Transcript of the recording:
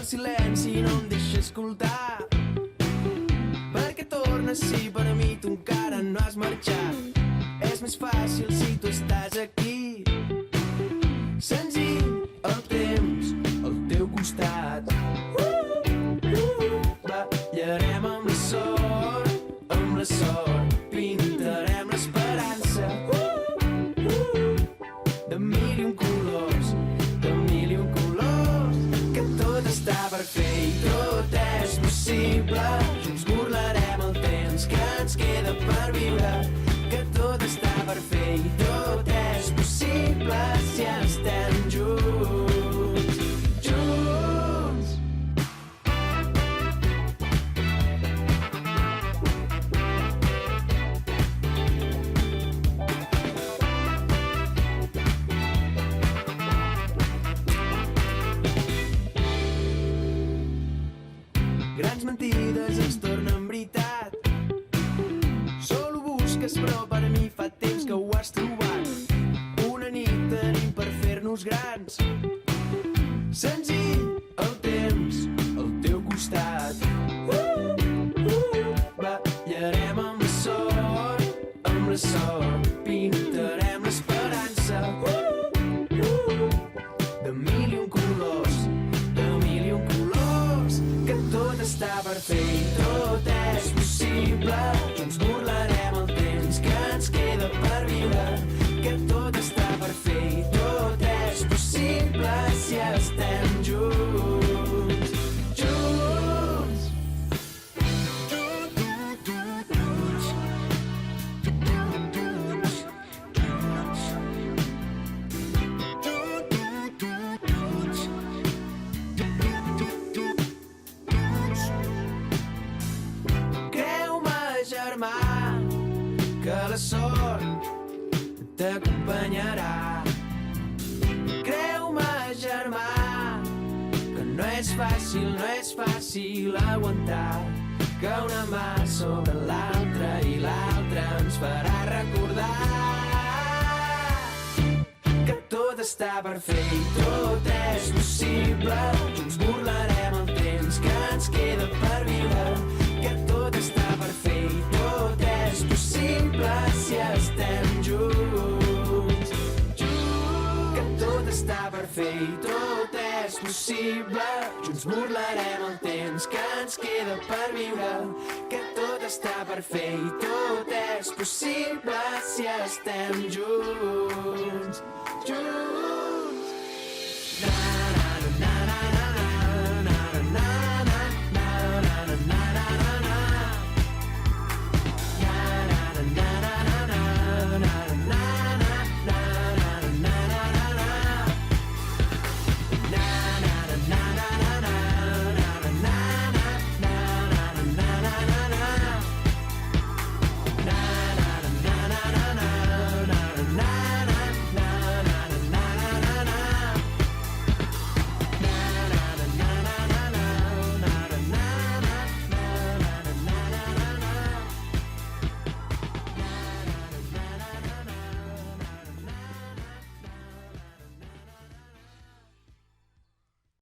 silenci no em deixa escoltar, perquè tornes si per a mi tu encara no has marxat. És més fàcil si tu estàs aquí, senzill, el temps al teu costat. Ballarem amb la sort, pintarem l'esperança de mil i un colors, de mil i un colors, que tot està per fer i tot és possible. Junts burlarem el temps que ens queda per viure, que tot està per fer i tot és possible si estem junts, junts. Grans mentides es tornen veritat. Solo busques, però per a mi fa temps que ho has trobat. Una nit tenim per fer-nos grans, senzill, el temps al teu costat. Ballarem amb la sort, pintarem l'esperança de mil i un colors, de mil i un colors, que tot està per fer i tot és possible. Junts burlarem el temps que ens queda per viure, que tot està per fer i tot és possible si estem junts, junts. Creu-me, germà, que la sort t'acompanyarà. Creu-me, germà, que no és fàcil aguantar, que una mà sobre l'altra i l'altra ens farà recordar que tot està per fer i tot és possible. Junts burlarem el temps que ens queda per viure, que tot està per fer i tot és possible si estem junts, junts. Que tot està per fer i tot és possible. Junts burlarem el temps que ens queda per viure, que tot està per fer i tot és possible si estem junts, junts.